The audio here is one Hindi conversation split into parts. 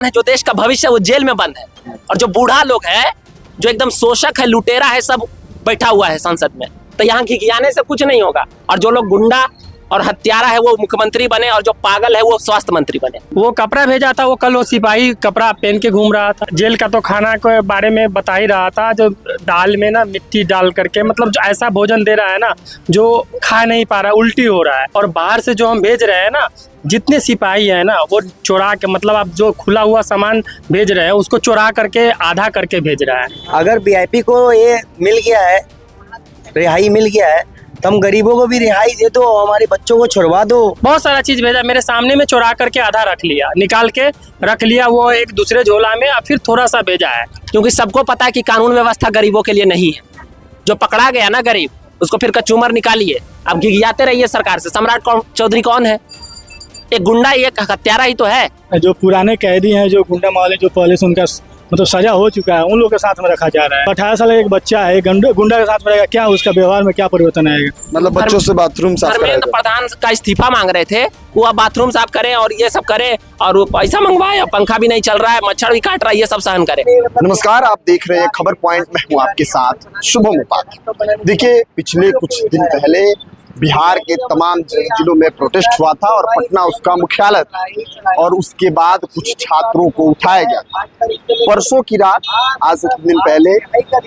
है, जो देश का भविष्य है वो जेल में बंद है, और जो बूढ़ा लोग है, जो एकदम शोषक है, लुटेरा है, सब बैठा हुआ है संसद में। तो यहाँ घिघियाने से कुछ नहीं होगा। और जो लोग गुंडा और हत्यारा है वो मुख्यमंत्री बने, और जो पागल है वो स्वास्थ्य मंत्री बने। वो कपड़ा भेजा था, वो कल वो सिपाही कपड़ा पहन के घूम रहा था। जेल का तो खाना के बारे में बता ही रहा था, जो दाल में ना मिट्टी डाल करके, मतलब जो ऐसा भोजन दे रहा है ना जो खा नहीं पा रहा, उल्टी हो रहा है। और बाहर से जो हम भेज रहे हैं ना, जितने सिपाही है ना वो चुरा के, मतलब आप जो खुला हुआ सामान भेज रहे हैं उसको चुरा करके आधा करके भेज रहा है। अगर वीआईपी को ये मिल गया है, रिहाई मिल गया है, तो हम गरीबों को भी रिहाई दे दो, हमारे बच्चों को छुड़वा दो। बहुत सारा चीज भेजा, मेरे सामने में चुरा करके आधा रख लिया, निकाल के रख लिया वो एक दूसरे झोला में, और फिर थोड़ा सा भेजा है। क्योंकि सबको पता है कि कानून व्यवस्था गरीबों के लिए नहीं है। जो पकड़ा गया ना गरीब, उसको फिर कचूमर निकालिए। अब घिघियाते रहिए सरकार से। सम्राट चौधरी कौन है? एक गुंडा, एक हत्यारा ही तो है। जो पुराने कैदी हैं, जो गुंडा माले, जो पहले से उनका मतलब सजा हो चुका है, उन लोगों के साथ में रखा जा रहा है। 18 साल का एक बच्चा है, गुंडा के साथ में रहेगा, क्या उसका व्यवहार में क्या परिवर्तन आएगा? मतलब बच्चों से बाथरूम साफ धर्मेंद्र प्रधान का इस्तीफा मांग रहे थे, वो अब बाथरूम साफ करें और ये सब करें, और वो पैसा मंगवाए, पंखा भी नहीं चल रहा है, मच्छर भी काट रहा है, ये सब सहन करे। नमस्कार, आप देख रहे हैं खबर पॉइंट में हूँ आपके साथ शुभम उपाध्याय। देखिए, पिछले कुछ दिन पहले बिहार के तमाम जिलों में प्रोटेस्ट हुआ था और पटना उसका मुख्यालय था, और उसके बाद कुछ छात्रों को उठाया गया था। परसों की रात, आज से कुछ दिन पहले,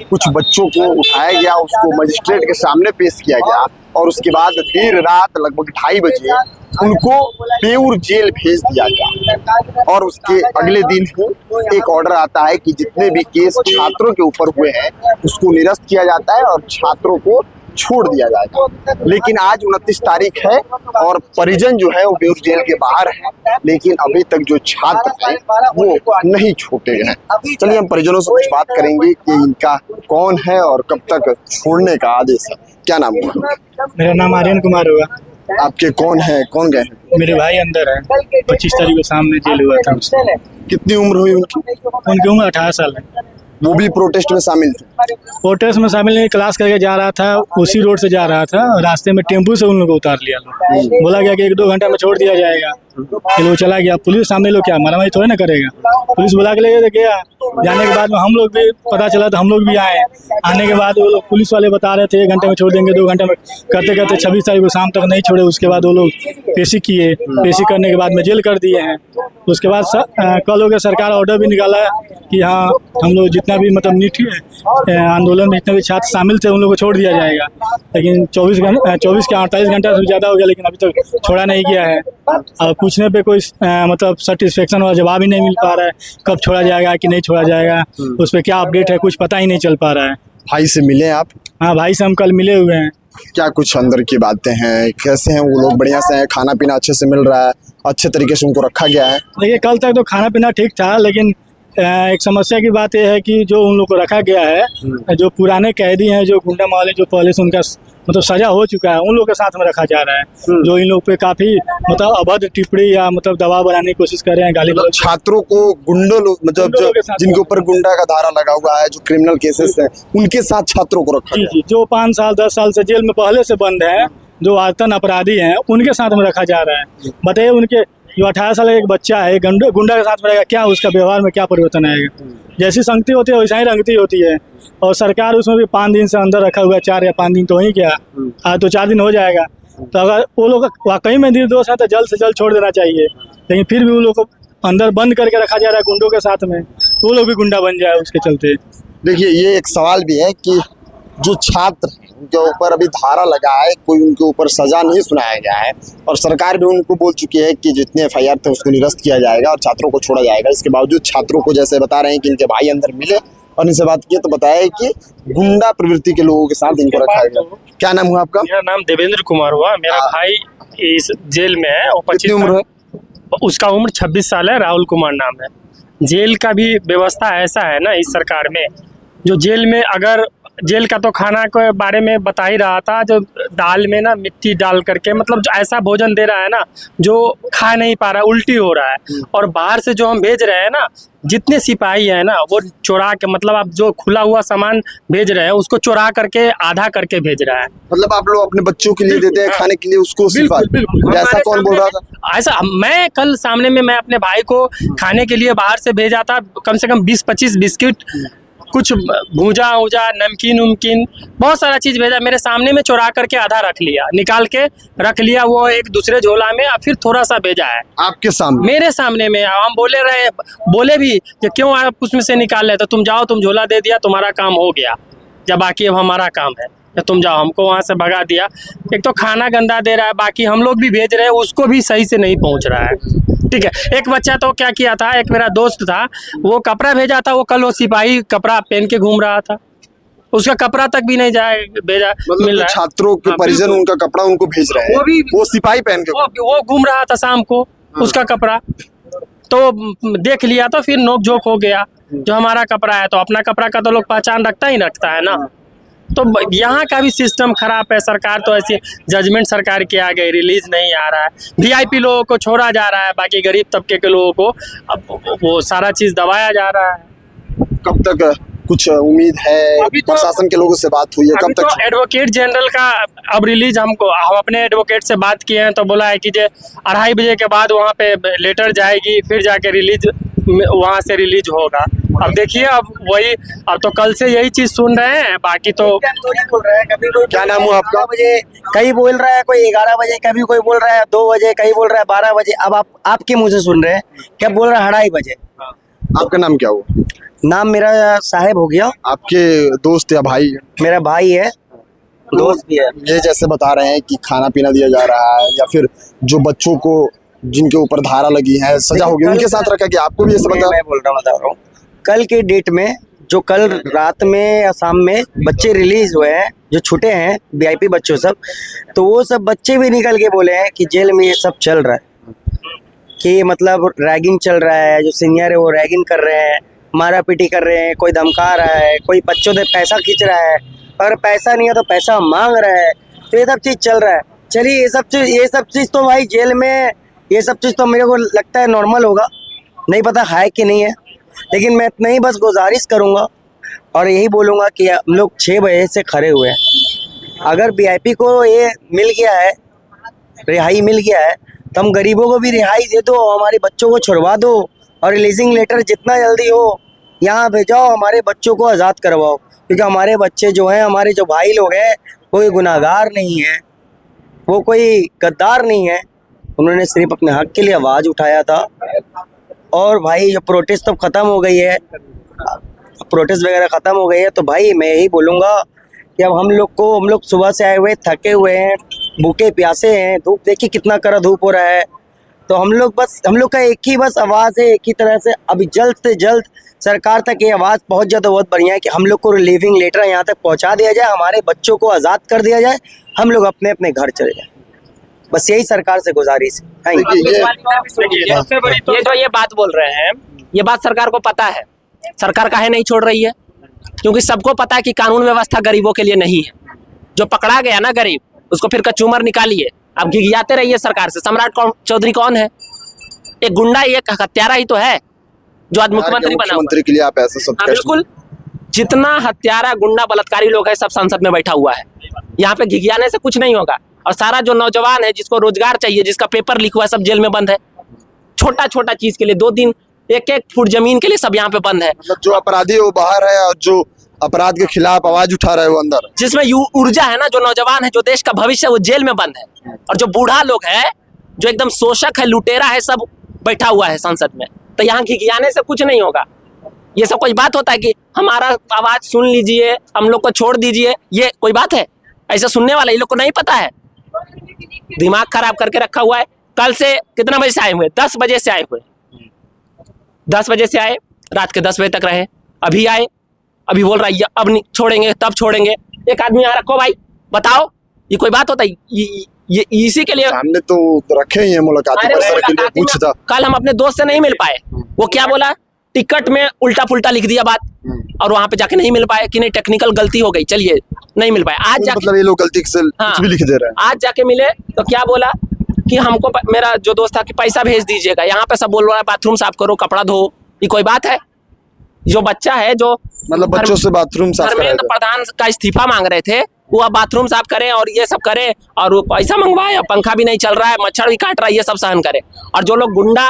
कुछ बच्चों को उठाया गया, उसको मजिस्ट्रेट के सामने पेश किया गया, और उसके बाद देर रात लगभग 2:30 बजे उनको पेऊर जेल भेज दिया गया। और उसके अगले दिन ही एक ऑर्डर आता है कि जितने भी केस छात्रों के ऊपर हुए हैं उसको निरस्त किया जाता है और छात्रों को छोड़ दिया जाएगा। लेकिन आज 29 तारीख है और परिजन जो है वो बेऊर जेल के बाहर है, लेकिन अभी तक जो छात्र हैं वो नहीं छूटे हैं। चलिए हम परिजनों से कुछ बात करेंगे कि इनका कौन है और कब तक छोड़ने का आदेश है। क्या नाम हुआ? मेरा नाम आर्यन कुमार हुआ। आपके कौन है, कौन गए हैं? मेरे भाई अंदर है, 25 तारीख को सामने जेल हुआ था उसका। कितनी उम्र हुई उनकी? उनकी उम्र 18 साल है। वो भी प्रोटेस्ट में शामिल थे? प्रोटेस्ट में शामिल नहीं, क्लास करके जा रहा था, उसी रोड से जा रहा था, रास्ते में टेम्पू से उन लोगों को उतार लिया लोग। बोला गया कि 1-2 घंटा में छोड़ दिया जाएगा, फिर वो चला गया। पुलिस सामने लोग क्या मारामारी थोड़ी ना करेगा, पुलिस बुला के ले गया। जाने के बाद में हम लोग भी पता चला तो हम लोग भी आए। आने के बाद वो लोग पुलिस वाले बता रहे थे 1 घंटे में छोड़ देंगे, 2 घंटे में, करते करते 26 तारीख को शाम तक नहीं छोड़े। उसके बाद वो लोग पेशी किए, पेशी करने के बाद में जेल कर दिए हैं। उसके बाद कल हो गया, सरकार ऑर्डर भी निकाला है कि हाँ हम लोग जितना भी मतलब आंदोलन में जितने भी छात्र शामिल थे उन लोगों को छोड़ दिया जाएगा। लेकिन 24 के 48 घंटा से ज़्यादा हो गया, लेकिन अभी तक छोड़ा नहीं गया है। और पूछने पे कोई मतलब सेटिस्फेक्शन वाला जवाब ही नहीं मिल पा रहा है, कब छोड़ा जाएगा कि नहीं छोड़ा जाएगा, उस पर क्या अपडेट है कुछ पता ही नहीं चल पा रहा है। भाई से मिले आप? हाँ, भाई से हम कल मिले हुए हैं। क्या कुछ अंदर की बातें हैं, कैसे हैं वो लोग? बढ़िया से हैं, खाना पीना अच्छे से मिल रहा है, अच्छे तरीके से उनको रखा गया है? देखिए, कल तक तो खाना पीना ठीक था, लेकिन एक समस्या की बात यह है कि जो उन लोग को रखा गया है, जो पुराने कैदी हैं, जो गुंडा माले, जो पहले से उनका मतलब सजा हो चुका है, उन लोग के साथ में रखा जा रहा है। जो इन लोग पे काफी मतलब अभद्र टिप्पणी या मतलब दबाव बनाने की कोशिश कर रहे हैं, गाली गलौज। छात्रों को गुंडों लोग, मतलब जिनके ऊपर गुंडा का धारा लगा हुआ है, जो क्रिमिनल केसेस हैं, उनके साथ छात्रों को रखा जी गया। जी, जो 5 साल 10 साल से जेल में पहले से बंद है, जो आतन अपराधी हैं, उनके साथ में रखा जा रहा है। बताइए, उनके जो 18 साल का एक बच्चा है, गुंडा के साथ में रहेगा, क्या उसका व्यवहार में क्या परिवर्तन आएगा? जैसी संगति होती है वैसा ही रंगती होती है। और सरकार उसमें भी 5 दिन से अंदर रखा हुआ है, 4 या 5 दिन तो ही क्या, आज तो 4 दिन हो जाएगा। तो अगर वो लोग वाकई में निर्दोष है तो जल्द से जल्द छोड़ देना चाहिए, लेकिन फिर भी वो लोग को अंदर बंद करके रखा जा रहा है गुंडों के साथ में, तो वो लोग भी गुंडा बन जाए उसके चलते। देखिए, ये एक सवाल भी है कि जो छात्र उनके ऊपर अभी धारा लगा है, कोई उनके ऊपर सजा नहीं सुनाया गया है, और सरकार भी उनको बोल चुकी है कि जितने FIR थे उसको निरस्त किया जाएगा और छात्रों को छोड़ा जाएगा। इसके बावजूद छात्रों को जैसे बता रहे हैं कि इनके भाई अंदर मिले और इनसे बात की तो बताया कि गुंडा प्रवृत्ति के लोगों के साथ इनको रखा गया। क्या नाम हुआ आपका? मेरा नाम देवेंद्र कुमार हुआ। मेरा भाई इस जेल में है, वो 25 उम्र है? उसका उम्र 26 साल है, राहुल कुमार नाम है। जेल का भी व्यवस्था ऐसा है ना इस सरकार में, जो जेल में अगर जेल का तो खाना के बारे में बता ही रहा था, जो दाल में ना मिट्टी डाल करके, मतलब जो ऐसा भोजन दे रहा है ना जो खा नहीं पा रहा है, उल्टी हो रहा है। और बाहर से जो हम भेज रहे हैं ना, जितने सिपाही है ना वो चुरा के, मतलब आप जो खुला हुआ सामान भेज रहे हैं उसको चुरा करके आधा करके भेज रहा है। मतलब आप लोग अपने बच्चों के लिए देते हैं खाने के लिए उसको सिर्फ, ऐसा कौन बोल रहा था? ऐसा मैं कल सामने में मैं अपने भाई को खाने के लिए बाहर से भेजा था, कम से कम 20-25 बिस्किट, कुछ भूजा वूजा, नमकीन उमकीन, बहुत सारा चीज भेजा। मेरे सामने में चुरा करके आधा रख लिया, निकाल के रख लिया वो एक दूसरे झोला में, और फिर थोड़ा सा भेजा है आपके सामने? मेरे सामने में। हम बोले भी कि क्यों आप उसमें से निकाल रहे, तो तुम जाओ, तुम झोला दे दिया, तुम्हारा काम हो गया, जब बाकी अब हमारा काम है, तो तुम जाओ। हमको वहाँ से भगा दिया। एक तो खाना गंदा दे रहा है, बाकी हम लोग भी भेज रहे हैं उसको भी सही से नहीं पहुँच रहा है। ठीक है, एक बच्चा तो क्या किया था, एक मेरा दोस्त था, वो कपड़ा भेजा था, वो कल वो सिपाही कपड़ा पहन के घूम रहा था, उसका कपड़ा तक भी नहीं भेजा मतलब मिल रहा है। छात्रों के परिजन उनका कपड़ा उनको भेज रहे हैं, वो सिपाही पहन के वो घूम रहा था शाम को, उसका कपड़ा तो देख लिया, तो फिर नोक झोंक हो गया। जो हमारा कपड़ा है तो अपना कपड़ा का तो लोग पहचान रखता है ना। तो यहाँ का भी सिस्टम खराब है। सरकार तो ऐसी जजमेंट सरकार की आ गई, रिलीज नहीं आ रहा है, वीआईपी लोगों को छोड़ा जा रहा है, बाकी गरीब तबके के लोगों को अब वो सारा चीज दबाया जा रहा है। कब तक कुछ उम्मीद है? अभी तो प्रशासन के लोगों से बात हुई है, कब तक? तो एडवोकेट जनरल का अब रिलीज, हम अपने एडवोकेट से बात किए हैं, तो बोला है कि जो 2:30 बजे के बाद वहाँ पे लेटर जाएगी, फिर जाके रिलीज वहाँ से रिलीज होगा। अब देखिए, अब तो कल से यही चीज सुन रहे हैं, बाकी तो बोल रहा है। कभी कोई क्या नाम हुआ आपका? बजे कहीं बोल रहा है, कोई 11 बजे, कभी कोई बोल रहा है 2 बजे, कहीं बोल रहा है 12 बजे। अब आपके मुंह से सुन रहे हैं, क्या बोल रहा है 2:30 बजे। आपका नाम क्या हुआ? नाम मेरा साहेब हो गया। आपके दोस्त या भाई? मेरा भाई है, दोस्त भी है। ये जैसे बता रहे हैं कि खाना पीना दिया जा रहा है, या फिर जो बच्चों को जिनके ऊपर धारा लगी है, सजा होगी, उनके साथ रखा गया, आपको भी ऐसा बता? मैं बता रहा हूँ, कल के डेट में जो कल रात में या शाम में बच्चे रिलीज हुए हैं, जो छूटे हैं वीआईपी बच्चों सब, तो वो सब बच्चे भी निकल के बोले हैं कि जेल में ये सब चल रहा है, कि मतलब रैगिंग चल रहा है, जो सीनियर है वो रैगिंग कर रहे हैं, मारा पीटी कर रहे हैं, कोई धमका रहा है, कोई बच्चों से पैसा खींच रहा है, अगर पैसा नहीं है तो पैसा मांग रहा है, तो ये सब चीज़ चल रहा है। चलिए, ये सब चीज़ तो भाई जेल में, ये सब चीज़ तो मेरे को लगता है नॉर्मल होगा, नहीं पता है कि नहीं है, लेकिन मैं इतना ही बस गुजारिश करूँगा और यही बोलूँगा कि हम लोग 6 बजे से खड़े हुए हैं। अगर वीआईपी को ये मिल गया है, रिहाई मिल गया है, तो हम गरीबों को भी रिहाई दे दो, हमारे बच्चों को छुड़वा दो, और रिलीजिंग लेटर जितना जल्दी हो यहाँ भेजाओ, हमारे बच्चों को आज़ाद करवाओ, क्योंकि हमारे बच्चे जो हैं, हमारे जो भाई लोग हैं, कोई गुनाहगार नहीं है, वो कोई गद्दार नहीं है, उन्होंने सिर्फ अपने हक के लिए आवाज़ उठाया था। और भाई जो प्रोटेस्ट तो ख़त्म हो गई है, प्रोटेस्ट वगैरह ख़त्म हो गई है, तो भाई मैं यही बोलूँगा कि अब हम लोग सुबह से आए हुए, थके हुए हैं, भूखे प्यासे हैं, धूप देखिए कितना कड़ा धूप हो रहा है, तो हम लोग का एक ही बस आवाज़ है, एक ही तरह से अभी जल्द से जल्द सरकार तक ये आवाज़ पहुंच जाए तो बहुत बढ़िया है कि हम लोग को रिलीविंग लेटर यहाँ तक पहुंचा दिया जाए, हमारे बच्चों को आज़ाद कर दिया जाए, हम लोग अपने अपने घर चले जाए, बस यही सरकार से गुजारिश है। ये जो ये बात बोल रहे हैं, ये बात सरकार को पता है, सरकार काहे नहीं छोड़ रही है? क्योंकि सबको पता है कि कानून व्यवस्था गरीबों के लिए नहीं है। जो पकड़ा गया ना गरीब, उसको फिर कचूमर निकालिए, अब घिघियाते रहिए सरकार से। सम्राट चौधरी कौन है? एक गुंडा, एक हत्यारा ही तो है, जो आज मुख्यमंत्री बना। मुख्यमंत्री के लिए आप ऐसा सब? बिल्कुल, जितना हत्यारा, गुंडा, बलात्कारी लोग है, सब संसद में बैठा हुआ है। यहाँ पे घिघियाने से कुछ नहीं होगा। और सारा जो नौजवान है, जिसको रोजगार चाहिए, जिसका पेपर लीक हुआ है, सब जेल में बंद है। छोटा छोटा चीज के लिए 2-3 1-1 फुट जमीन के लिए सब यहाँ पे बंद है। मतलब जो अपराधी है वो बाहर है, और जो अपराध के खिलाफ आवाज उठा रहा है वो अंदर। जिसमें ऊर्जा है ना, जो नौजवान है, जो देश का भविष्य है, वो जेल में बंद है। और जो बूढ़ा लोग है, जो एकदम शोषक है, लुटेरा है, सब बैठा हुआ है संसद में। तो यहाँ घिघियाने से कुछ नहीं होगा। ये सब कोई बात होता है कि हमारा आवाज सुन लीजिए, हम लोग को छोड़ दीजिए? ये कोई बात है? ऐसा सुनने वाला ये लोग को नहीं पता है। दिमाग खराब करके रखा हुआ है। कल से कितना बजे से आए हुए? 10 बजे से आए हुए। 10 बजे से आए, रात के 10 बजे तक रहे, अभी आए, अभी बोल रहा है अब नहीं छोड़ेंगे, तब छोड़ेंगे। एक आदमी यहाँ रखो भाई, बताओ, ये कोई बात होता है? ये इसी के लिए हमने तो रखे ही है मुलाकात के लिए पूछता। कल हम अपने दोस्त से नहीं मिल पाए, वो क्या बोला, टिकट में उल्टा पुल्टा लिख दिया बात। और वहां पे जाके नहीं मिल पाए कि नहीं टेक्निकल गलती हो गई, चलिए नहीं मिल पाए। आज जाके मतलब ये लोग गलती से हाँ। कुछ भी लिख दे रहे हैं। आज जाके मिले तो क्या बोला कि हमको मेरा जो दोस्त था कि पैसा भेज दीजिएगा, यहाँ पे सब बोल रहा है बाथरूम साफ करो, कपड़ा धो। ये कोई बात है? जो बच्चा है जो मतलब बच्चों से बाथरूम साफ कराया धर्मेंद्र प्रधान का इस्तीफा मांग रहे थे, वो अब बाथरूम साफ करे और ये सब करे और वो पैसा मंगवाए, पंखा भी नहीं चल रहा है, मच्छर भी काट रहा है, ये सब सहन करे। और जो लोग गुंडा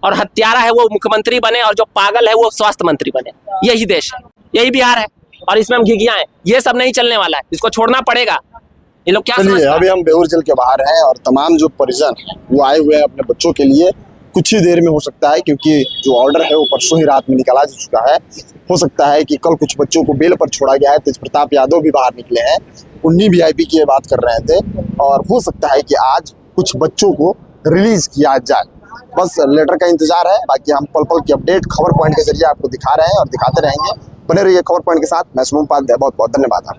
और हत्यारा है वो मुख्यमंत्री बने और जो पागल है वो स्वास्थ्य मंत्री बने। यही देश है, यही बिहार है और इसमें हम घिघियाएं। ये सब नहीं चलने वाला है, इसको छोड़ना पड़ेगा। ये लोग क्या चलिए समझते हैं? अभी हम बेउर जेल के बाहर हैं और तमाम जो परिजन हैं वो आए हुए हैं अपने बच्चों के लिए। कुछ ही देर में हो सकता है, क्योंकि जो ऑर्डर है वो परसों ही रात में निकाला जा चुका है, हो सकता है कि कल कुछ बच्चों को बेल पर छोड़ा गया है। तेज प्रताप यादव भी बाहर निकले हैं, उन्हीं वीआईपी की ये बात कर रहे थे और हो सकता है कि आज कुछ बच्चों को रिलीज किया जाए। बस लेटर का इंतजार है, बाकी हम पल पल की अपडेट खबर पॉइंट के जरिए आपको दिखा रहे हैं और दिखाते रहेंगे। बने रहिए खबर पॉइंट के साथ। मैं शुभम उपाध्याय, बहुत बहुत धन्यवाद।